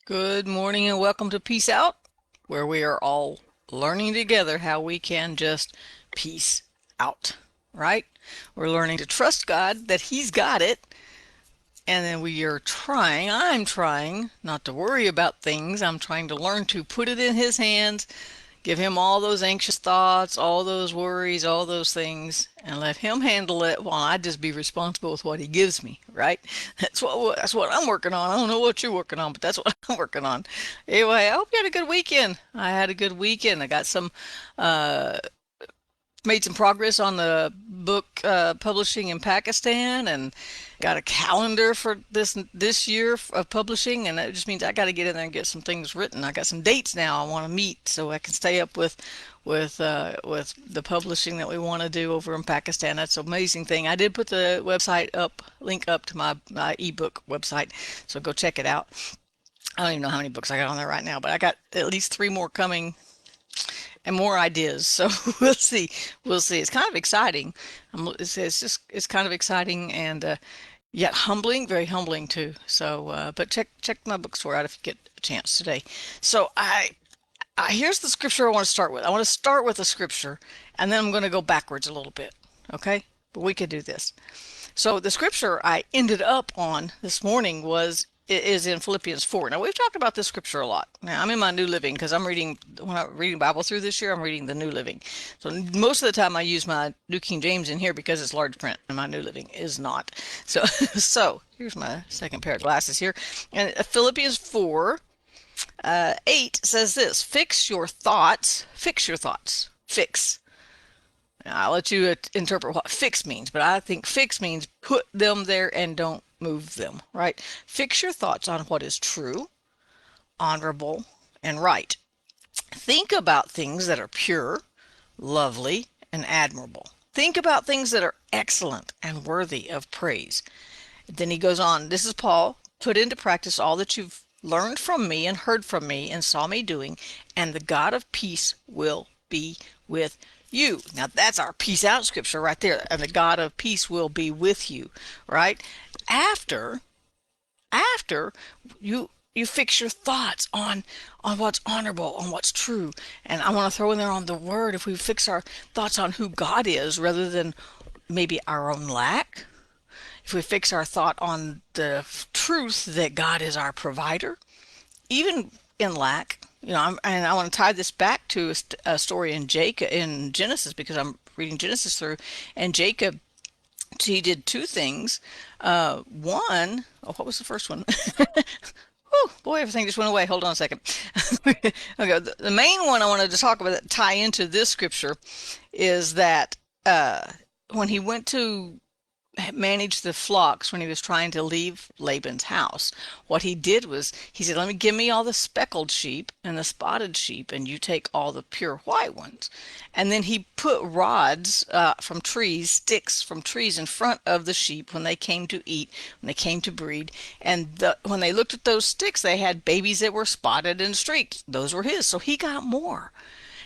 Good morning and welcome to Peace Out, where we are all learning together how we can just peace out, right? We're learning to trust God that He's got it, and then I'm trying not to worry about things. I'm trying to learn to put it in His hands, give Him all those anxious thoughts, all those worries, all those things, and let Him handle it while I just be responsible with what He gives me, right? That's what I'm working on. I don't know what you're working on, but that's what I'm working on. Anyway, I hope you had a good weekend. I had a good weekend. I got some uh made some progress on the book publishing in Pakistan, and got a calendar for this year of publishing, and it just means I got to get in there and get some things written. I got some dates now I want to meet so I can stay up with the publishing that we want to do over in Pakistan. That's an amazing thing. I did put the website up, link up to my ebook website, so go check it out. I don't even know how many books I got on there right now, but I got at least three more coming and more ideas. So we'll see. We'll see. It's kind of exciting. It's kind of exciting and yet humbling, very humbling too. So, but check my bookstore out if you get a chance today. So here's the scripture I want to start with. I want to start with a scripture, and then I'm going to go backwards a little bit. Okay, but we could do this. So the scripture I ended up on this morning is in Philippians 4. Now we've talked about this scripture a lot. Now I'm in my New Living because when I'm reading Bible through this year, I'm reading the New Living. So most of the time I use my New King James in here because it's large print and my New Living is not. So so here's my second pair of glasses here. And Philippians 4 8 says this: fix your thoughts. Fix. I'll let you interpret what fix means, but I think fix means put them there and don't move them, right? Fix your thoughts on what is true, honorable, and right. Think about things that are pure, lovely, and admirable. Think about things that are excellent and worthy of praise. Then he goes on, this is Paul, put into practice all that you've learned from me and heard from me and saw me doing, and the God of peace will be with you. Now that's our peace out scripture right there. And the God of peace will be with you, right? After after you fix your thoughts on what's honorable, on what's true. And I want to throw in there on the word, if we fix our thoughts on who God is rather than maybe our own lack, if we fix our thought on the truth that God is our provider, even in lack, and I want to tie this back to a story in Jacob in Genesis, because I'm reading Genesis through, and Jacob, he did two things. One, oh, what was the first one? Oh boy, everything just went away. Hold on a second. Okay, the main one I wanted to talk about that tie into this scripture is that when he went to manage the flocks, when he was trying to leave Laban's house, what he did was he said, give me all the speckled sheep and the spotted sheep, and you take all the pure white ones. And then he put rods from trees, sticks from trees in front of the sheep when they came to eat, when they came to breed. And when they looked at those sticks, they had babies that were spotted and streaked. Those were his, so he got more.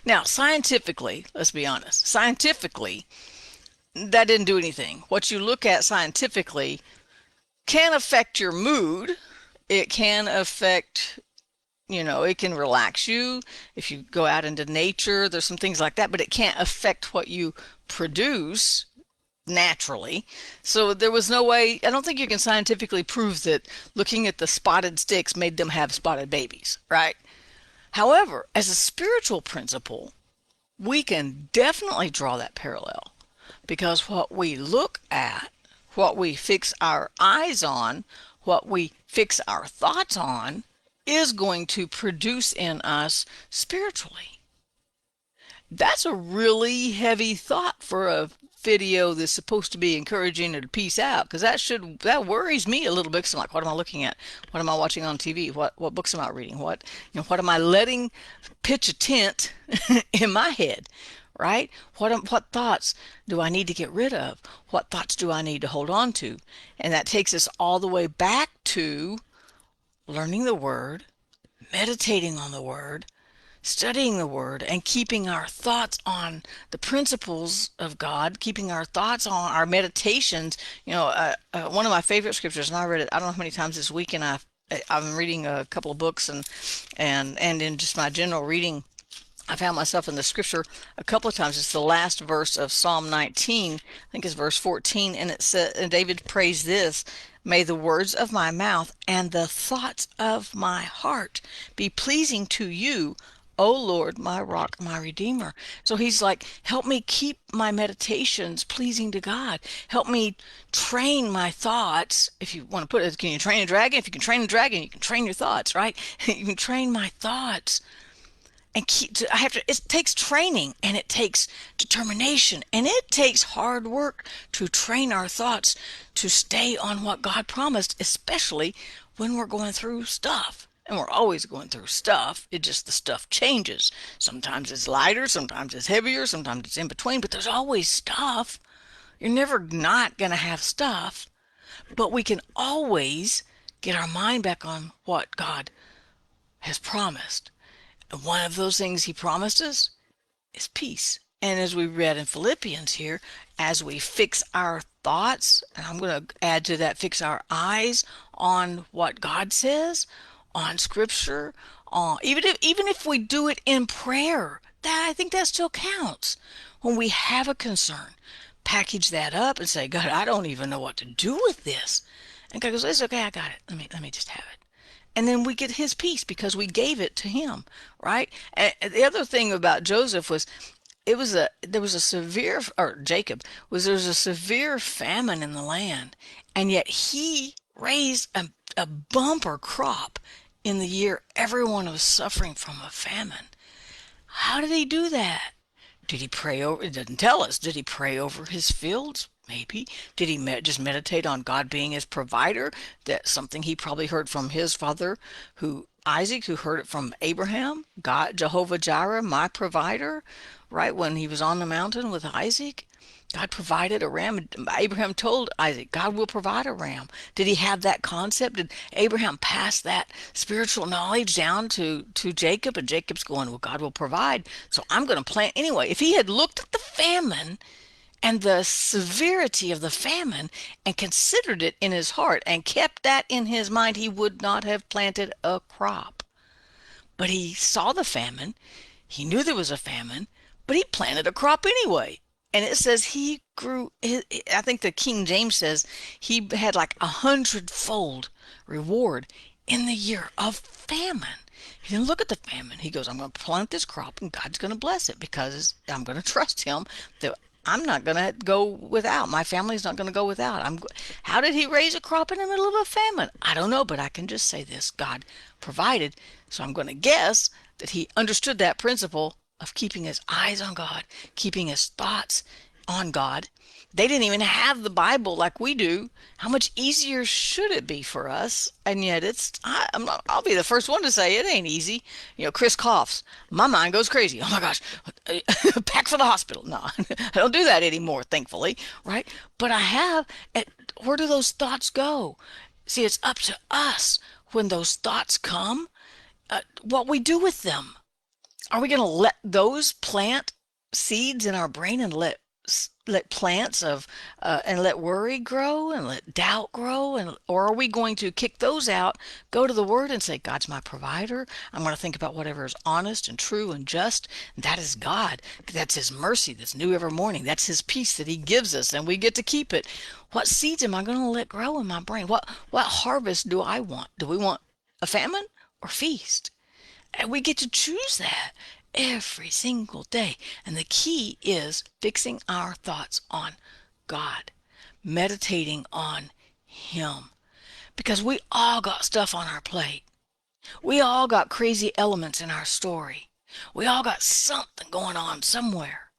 Now, scientifically, let's be honest, scientifically, that didn't do anything. What you look at scientifically can affect your mood. It can affect, it can relax you if you go out into nature. There's some things like that, but it can't affect what you produce naturally. So there was no way, I don't think you can scientifically prove that looking at the spotted sticks made them have spotted babies, right? However, as a spiritual principle, we can definitely draw that parallel. Because what we look at, what we fix our eyes on, what we fix our thoughts on, is going to produce in us spiritually. That's a really heavy thought for a video that's supposed to be encouraging and to peace out, because that worries me a little bit. Because I'm like, what am I looking at? What am I watching on TV? What books am I reading? What am I letting pitch a tent in my head? Right? What thoughts do I need to get rid of? What thoughts do I need to hold on to? And that takes us all the way back to learning the Word, meditating on the Word, studying the Word, and keeping our thoughts on the principles of God, keeping our thoughts on our meditations. One of my favorite scriptures, and I read it I don't know how many times this week, and I'm reading a couple of books, and in just my general reading, I found myself in the scripture a couple of times. It's the last verse of Psalm 19, I think it's verse 14, and it says, and David prays this: "May the words of my mouth and the thoughts of my heart be pleasing to you, O Lord, my rock, my redeemer." So he's like, help me keep my meditations pleasing to God. Help me train my thoughts. If you want to put it, can you train a dragon? If you can train a dragon, you can train your thoughts, right? You can train my thoughts and keep I have to. It takes training, and it takes determination, and it takes hard work to train our thoughts to stay on what God promised, especially when we're going through stuff. And we're always going through stuff. It just, the stuff changes. Sometimes it's lighter, sometimes it's heavier, sometimes it's in between, but there's always stuff. You're never not going to have stuff, but we can always get our mind back on what God has promised. One of those things he promised us is peace. And as we read in Philippians here, as we fix our thoughts, and I'm going to add to that, fix our eyes on what God says, on scripture, on even if we do it in prayer, that I think that still counts. When we have a concern, package that up and say, God, I don't even know what to do with this. And God goes, it's okay, I got it. Let me just have it. And then we get his peace because we gave it to him, right? And the other thing about Joseph was, there was a severe, or Jacob was, there was a severe famine in the land, and yet he raised a bumper crop in the year everyone was suffering from a famine. How did he do that? Did he pray over? It doesn't tell us. Did he pray over his fields? Maybe. Did he just meditate on God being his provider? That's something he probably heard from his father, who Isaac, who heard it from Abraham. God, Jehovah Jireh, my provider, right? When he was on the mountain with Isaac, God provided a ram. Abraham told Isaac, God will provide a ram. Did he have that concept? Did Abraham pass that spiritual knowledge down to Jacob? And Jacob's going, well, God will provide, so I'm going to plant anyway. If he had looked at the famine and the severity of the famine and considered it in his heart and kept that in his mind, he would not have planted a crop. But he saw the famine. He knew there was a famine, but he planted a crop anyway. And it says he grew, I think the King James says he had like 100-fold reward in the year of famine. He didn't look at the famine. He goes, I'm going to plant this crop and God's going to bless it because I'm going to trust him that I'm not going to go without. My family's not going to go without. How did he raise a crop in the middle of a famine? I don't know, but I can just say this: God provided. So I'm going to guess that he understood that principle of keeping his eyes on God, keeping his thoughts on God. They didn't even have the Bible like we do. How much easier should it be for us? And yet I'll be the first one to say it ain't easy. You know, Chris coughs. My mind goes crazy. Oh my gosh, pack for the hospital. No, I don't do that anymore, thankfully, right? But where do those thoughts go? See, it's up to us when those thoughts come, what we do with them. Are we going to let those plant seeds in our brain and let plants of and let worry grow and let doubt grow, or are we going to kick those out, go to the Word and say, God's my provider. I'm going to think about whatever is honest and true and just. That is God. That's his mercy that's new every morning. That's his peace that he gives us, and we get to keep it. What seeds am I going to let grow in my brain? What harvest do I want? Do we want a famine or feast? And we get to choose that every single day. And the key is fixing our thoughts on God, meditating on him. Because we all got stuff on our plate. We all got crazy elements in our story. We all got something going on somewhere.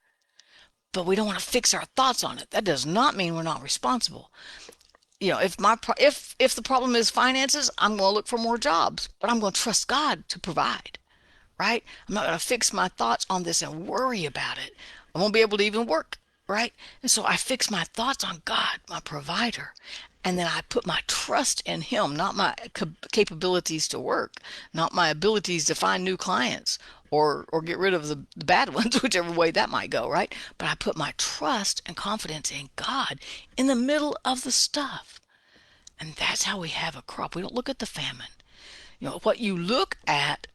But we don't want to fix our thoughts on it. That does not mean we're not responsible. You know, if the problem is finances, I'm going to look for more jobs, but I'm going to trust God to provide, right? I'm not going to fix my thoughts on this and worry about it. I won't be able to even work, right? And so I fix my thoughts on God, my provider, and then I put my trust in him, not my capabilities to work, not my abilities to find new clients or get rid of the bad ones, whichever way that might go, right? But I put my trust and confidence in God in the middle of the stuff. And that's how we have a crop. We don't look at the famine. You know, what you look at,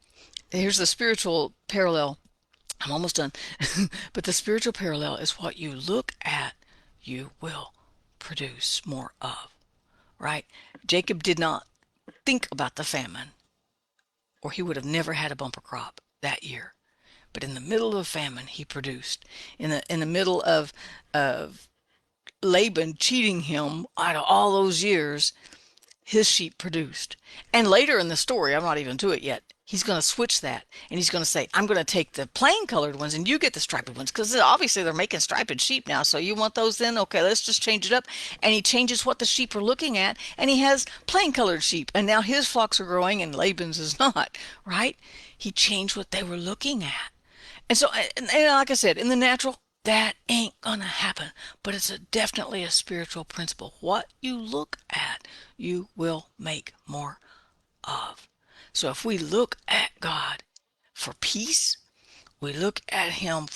here's the spiritual parallel. I'm almost done. But the spiritual parallel is what you look at, you will produce more of, right? Jacob did not think about the famine, or he would have never had a bumper crop that year. But in the middle of famine, he produced. In the middle of Laban cheating him out of all those years, his sheep produced. And later in the story, I'm not even to it yet, he's going to switch that. And he's going to say, I'm going to take the plain colored ones and you get the striped ones. Because obviously they're making striped sheep now. So you want those then? Okay, let's just change it up. And he changes what the sheep are looking at. And he has plain colored sheep. And now his flocks are growing and Laban's is not, right? He changed what they were looking at. And so, and like I said, in the natural, that ain't gonna happen. But it's definitely a spiritual principle. What you look at, you will make more of. So if we look at God for peace, we look at Him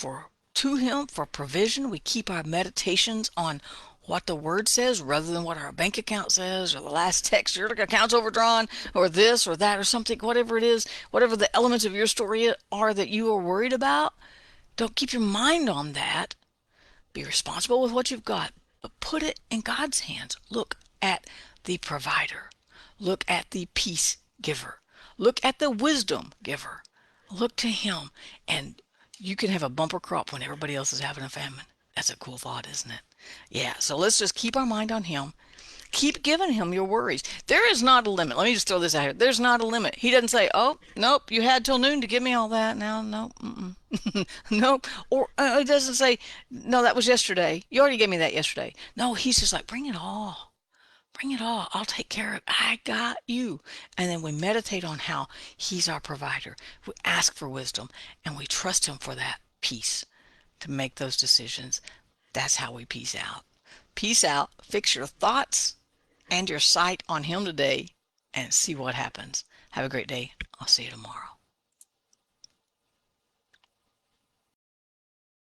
to Him for provision. We keep our meditations on what the Word says rather than what our bank account says or the last text, your account's overdrawn or this or that or something, whatever it is, whatever the elements of your story are that you are worried about. Don't keep your mind on that. Be responsible with what you've got, but put it in God's hands. Look at the provider. Look at the peace giver. Look at the wisdom giver. Look to Him, and you can have a bumper crop when everybody else is having a famine. That's a cool thought, isn't it? Yeah, so let's just keep our mind on Him. Keep giving Him your worries. There is not a limit. Let me just throw this out here. There's not a limit. He doesn't say, oh, nope, you had till noon to give me all that. Now, nope, nope. Or it doesn't say, no, that was yesterday. You already gave me that yesterday. No, He's just like, bring it all. Bring it all. I'll take care of it. I got you. And then we meditate on how He's our provider. We ask for wisdom and we trust Him for that peace to make those decisions. That's how we peace out. Peace out. Fix your thoughts and your sight on Him today and see what happens. Have a great day. I'll see you tomorrow.